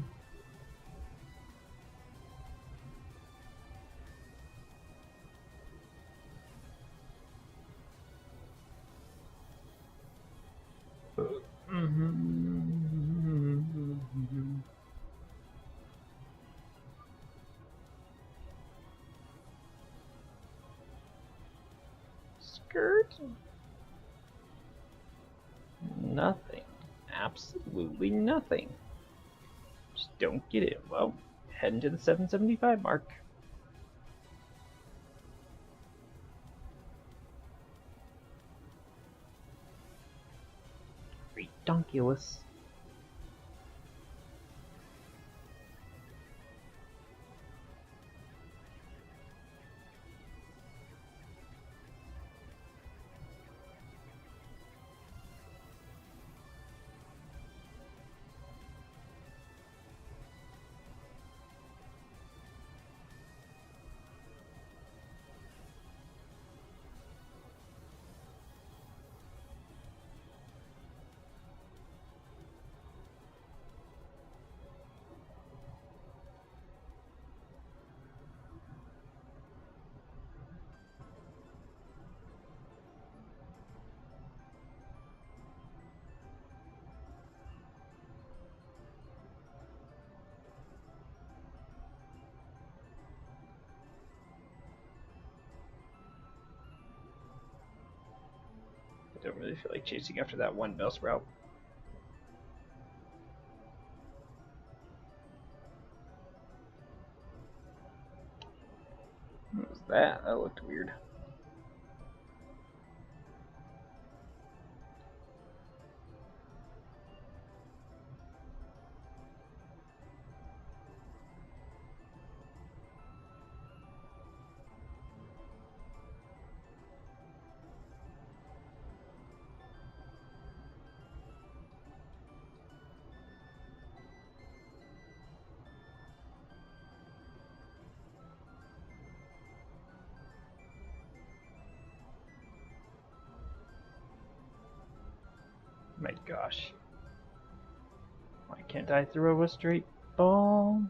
Skirt? Nothing. Absolutely nothing. Just don't get it. Well, heading to the 775 mark. Redonkulous. I don't really feel like chasing after that one Bellsprout. What was that? That looked weird. My gosh. Why can't I throw a straight ball?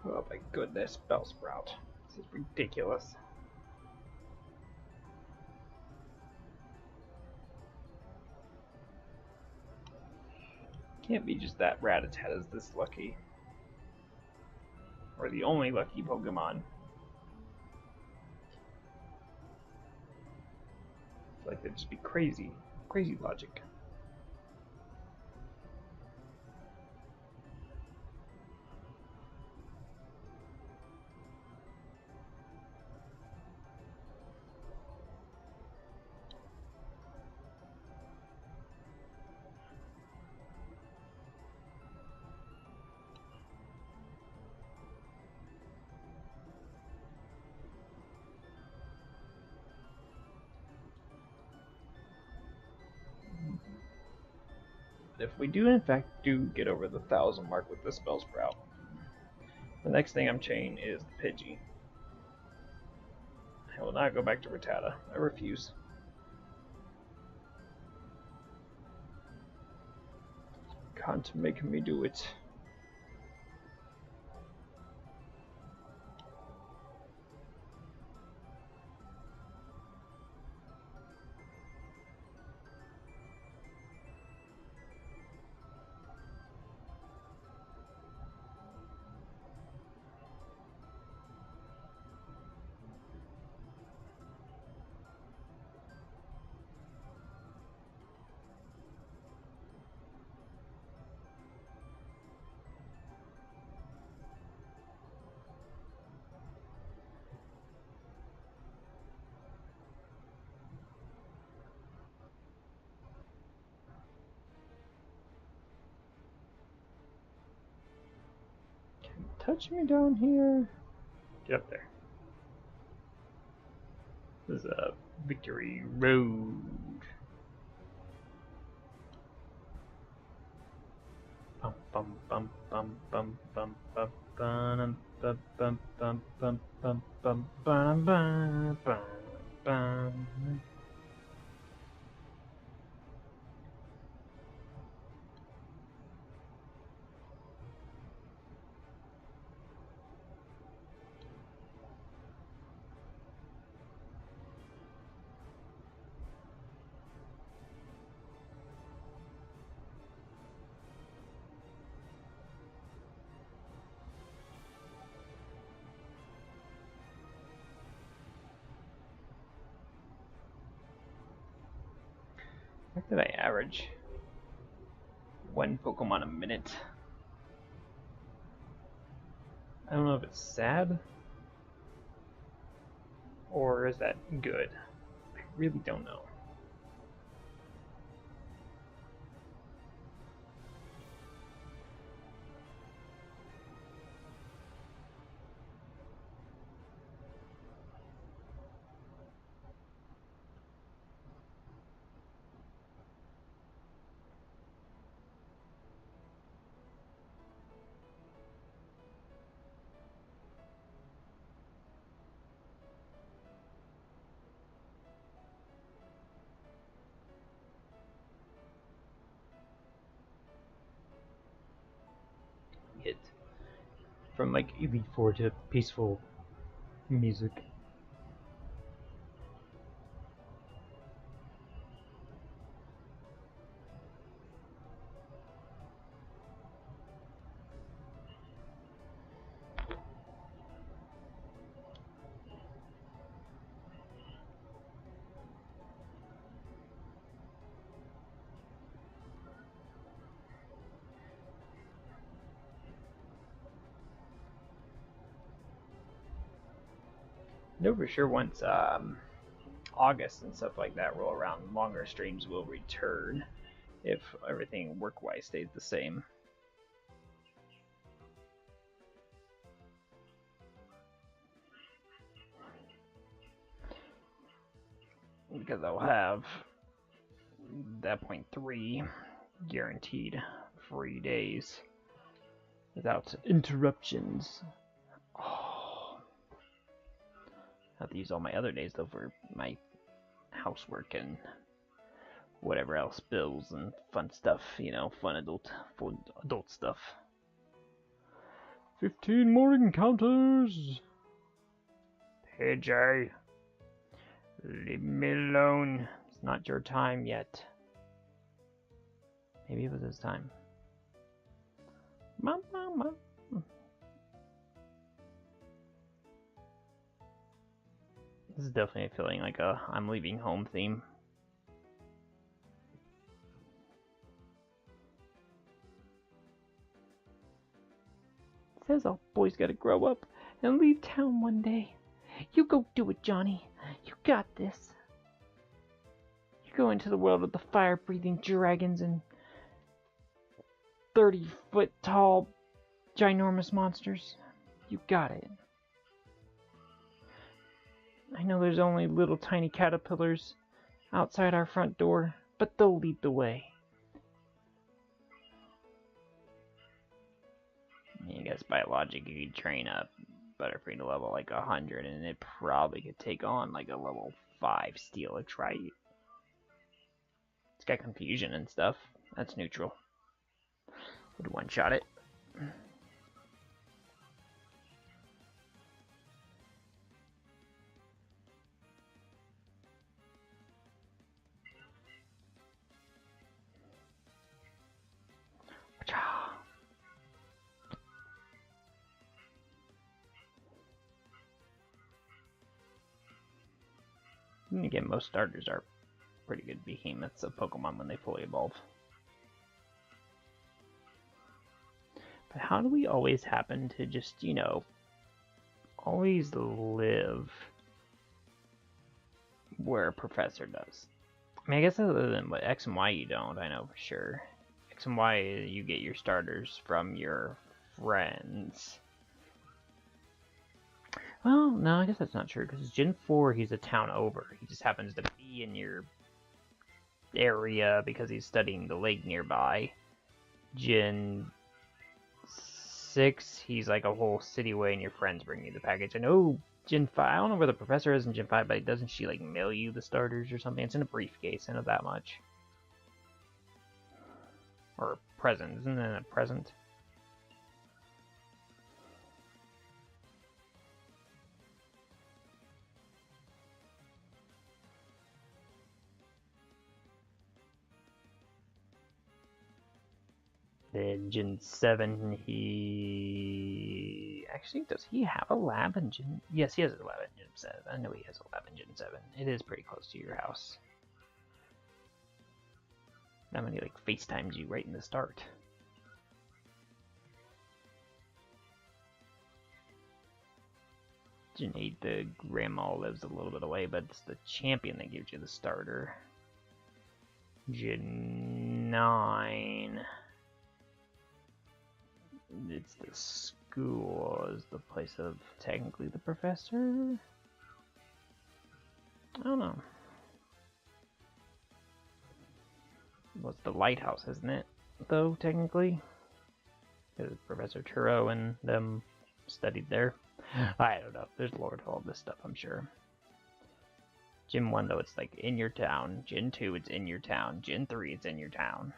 Oh my goodness, Bellsprout. This is ridiculous. Can't be just that Rattata is this lucky. Or the only lucky Pokemon. I feel like that'd just be crazy. Crazy logic. if we do in fact get over the 1,000 mark with the spell sprout, the next thing I'm chaining is the Pidgey. I will not go back to Rattata. I refuse. Can't make me do it. Touch me down here. Get up there. This is a victory road. Bum bum bum bum bum bum bum bum bum bum bum bum bum bum bum bum bum. What did I average? 1 Pokemon a minute. I don't know if it's sad or is that good. I really don't know. It from like Elite Four to peaceful music. I know for sure once August and stuff like that roll around, longer streams will return if everything work-wise stays the same. Because I'll have that point 3 guaranteed free days without interruptions. Oh. I have to use all my other days though for my housework and whatever else, bills and fun stuff, you know, fun adult stuff. 15 more encounters! Pidgey, leave me alone. It's not your time yet. Maybe it was his time. Mama. This is definitely feeling like a I'm leaving home theme. It says all boys gotta grow up and leave town one day. You go do it, Johnny. You got this. You go into the world of the fire-breathing dragons and 30-foot tall ginormous monsters. You got it. I know there's only little tiny caterpillars outside our front door, but they'll lead the way. guess by logic you could train up Butterfree to level like 100 and it probably could take on like a level 5 Steelix. It's got confusion and stuff. That's neutral. Would one-shot it. And again, most starters are pretty good behemoths of Pokemon when they fully evolve. But how do we always happen to just, you know, always live where a professor does? I mean, I guess other than what X and Y you don't, I know for sure. X and Y, you get your starters from your friends. Well, no, I guess that's not true, because Gen 4, he's a town over. He just happens to be in your area because he's studying the lake nearby. Gen 6, he's like a whole city away and your friends bring you the package. I know Gen 5, I don't know where the professor is in Gen 5, but doesn't she like mail you the starters or something? It's in a briefcase, I know that much. Or a present, isn't it a present? Then Gen 7, he... Actually, does he have a lab in Gen... Yes, he has a lab in Gen 7. I know he has a lab in Gen 7. It is pretty close to your house. That many, like, FaceTimes you right in the start. Gen 8, the grandma lives a little bit away, but it's the champion that gives you the starter. Gen 9... It's the school is the place of technically the professor. I don't know. Well, it's the lighthouse, isn't it? Though technically, because Professor Turo and them studied there. I don't know. There's lore to all this stuff, I'm sure. Gen 1 though, it's like in your town. Gen 2, it's in your town. Gen 3, it's in your town.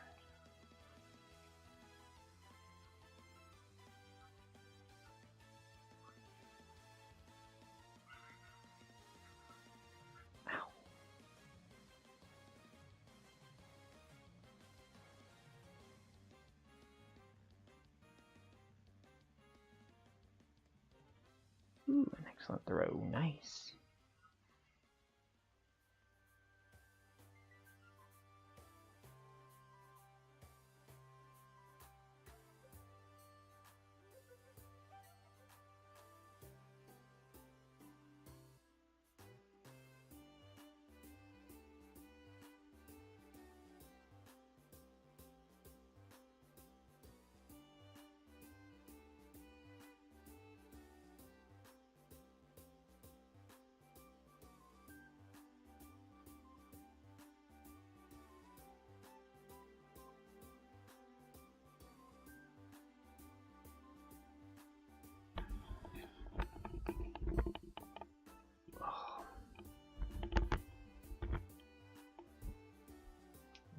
Ooh, an excellent throw. Nice.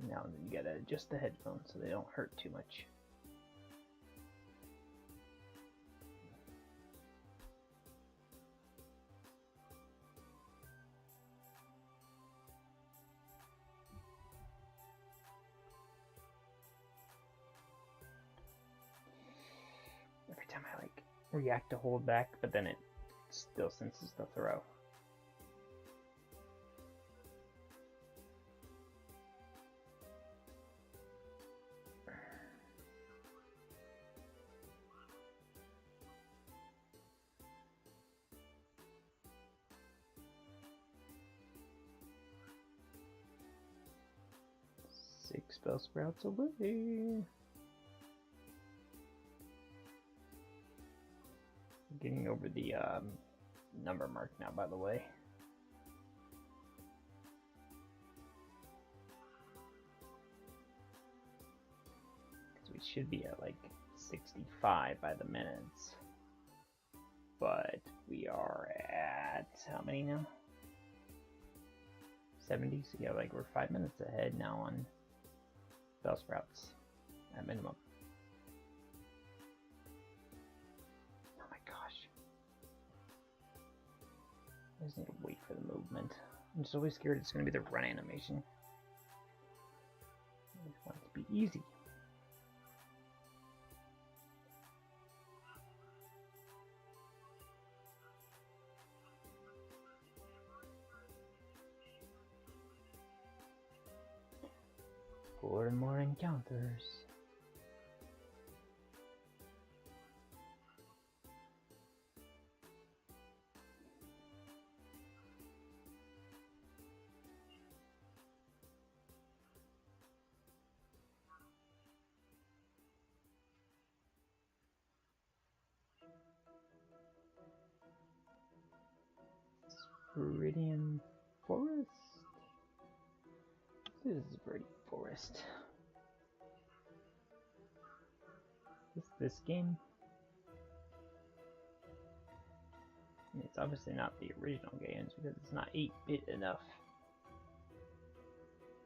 Now you gotta adjust the headphones so they don't hurt too much. Every time I like react to hold back, but then it still senses the throw. Six spell sprouts away. Getting over the number mark now, by the way. Because we should be at like 65 by the minutes. But we are at how many now? 70, so yeah, like we're 5 minutes ahead now on bell sprouts at minimum. Oh my gosh. I just need to wait for the movement. I'm just always scared it's going to be the run animation. I just want it to be easy. Four more encounters. Viridian Forest? This is Viridian Forest. Is this game? I mean, it's obviously not the original games because it's not 8-bit enough.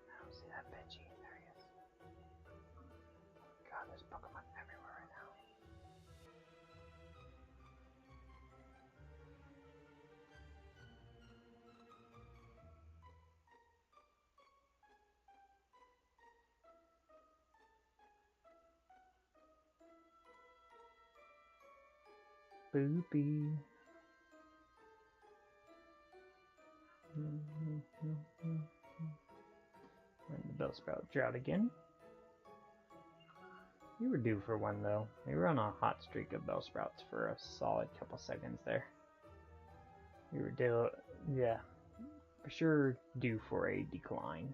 I don't see that Pidgey. There he is. God, there's Pokemon everywhere right now. Boopy. And the Bellsprout drought again. We were due for one though. We were on a hot streak of Bellsprouts for a solid couple seconds there. We were yeah, for sure due for a decline.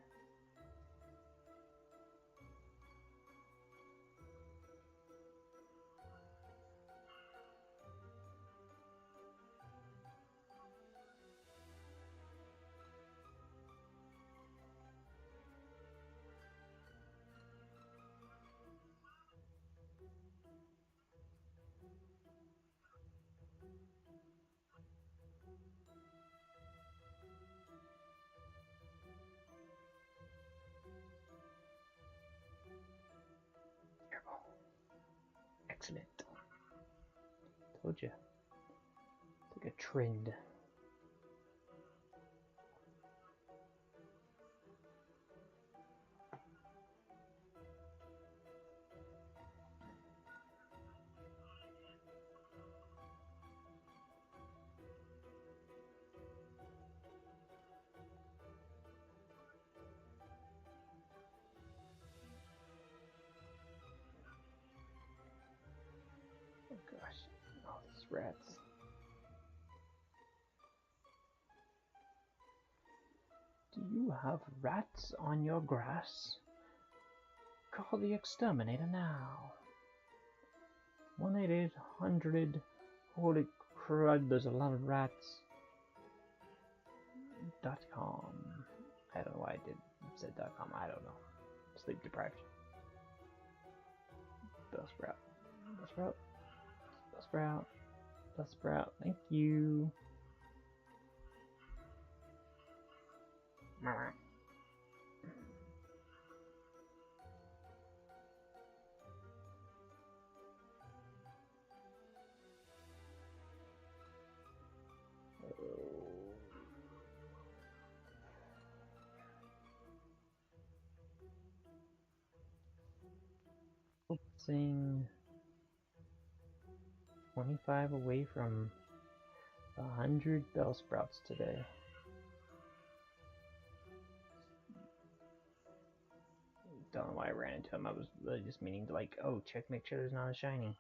Excellent. Told you. It's like a trend. Oh gosh, all these rats. Do you have rats on your grass? Call the exterminator now. 1-800. Holy crud, there's a lot of rats. .com. I don't know why I said .com. I don't know. Sleep deprived. Bellsprout. Bellsprout. Bellsprout. Bellsprout. Thank you. Focusing 25 away from 100 Bellsprouts today. Don't know why I ran into him. I was really just meaning to like, oh, make sure there's not a shiny.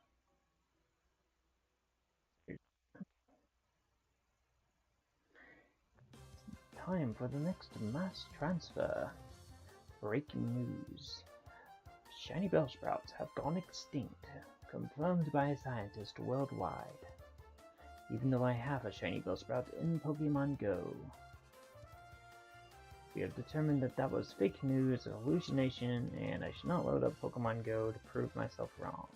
Time for the next mass transfer. Breaking news. Shiny Bellsprouts have gone extinct, confirmed by a scientist worldwide. Even though I have a shiny Bellsprout in Pokemon Go. We have determined that that was fake news, a hallucination, and I should not load up Pokemon Go to prove myself wrong.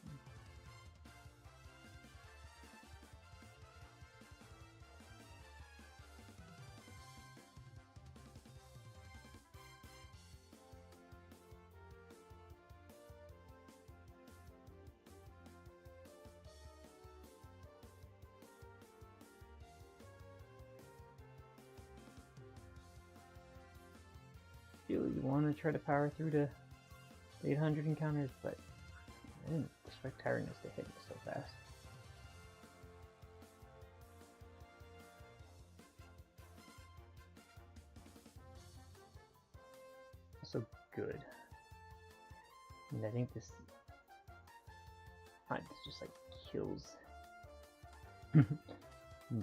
really want to try to power through to 800 encounters, but I didn't expect tiredness to hit me so fast. Also good. And I think this just like kills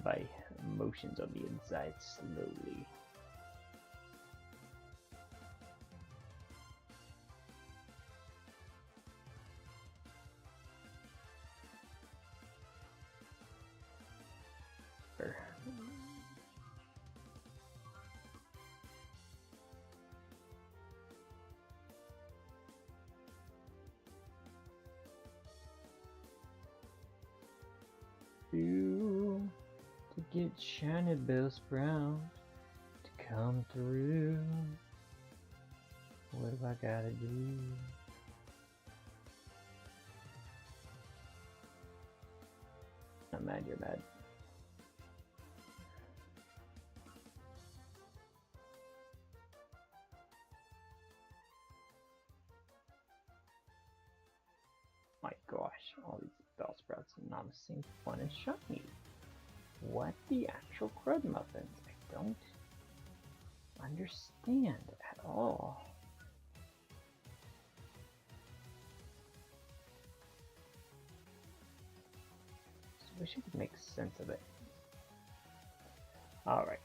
by motions on the inside slowly. To get shiny Bellsprout to come through. What have I gotta do? I'm mad you're mad. My gosh, all these Bellsprouts are not the same fun as shiny. What the actual crud muffins? I don't understand at all. Just wish I could make sense of it. Alright.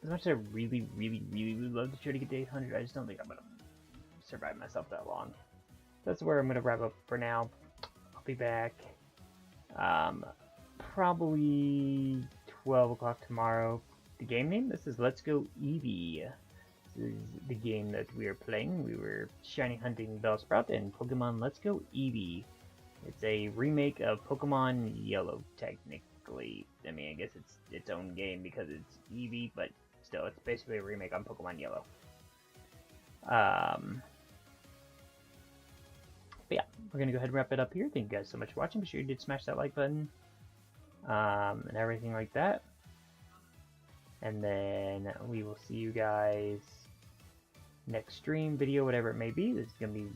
As much as I really would love to try to get to 800, I just don't think I'm gonna survive myself that long. That's where I'm gonna wrap up for now. I'll be back. Probably 12 o'clock tomorrow. The game name? This is Let's Go Eevee. This is the game that we are playing. We were shiny hunting Bellsprout in Pokemon Let's Go Eevee. It's a remake of Pokemon Yellow, technically. I mean, I guess it's its own game because it's Eevee, but still, it's basically a remake on Pokemon Yellow. But yeah, we're gonna go ahead and wrap it up here. Thank you guys so much for watching. Be sure you did smash that like button. And everything like that. And then we will see you guys next stream, video, whatever it may be. This is going to be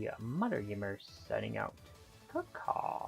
the Mother Gamer signing out. Caw-caw.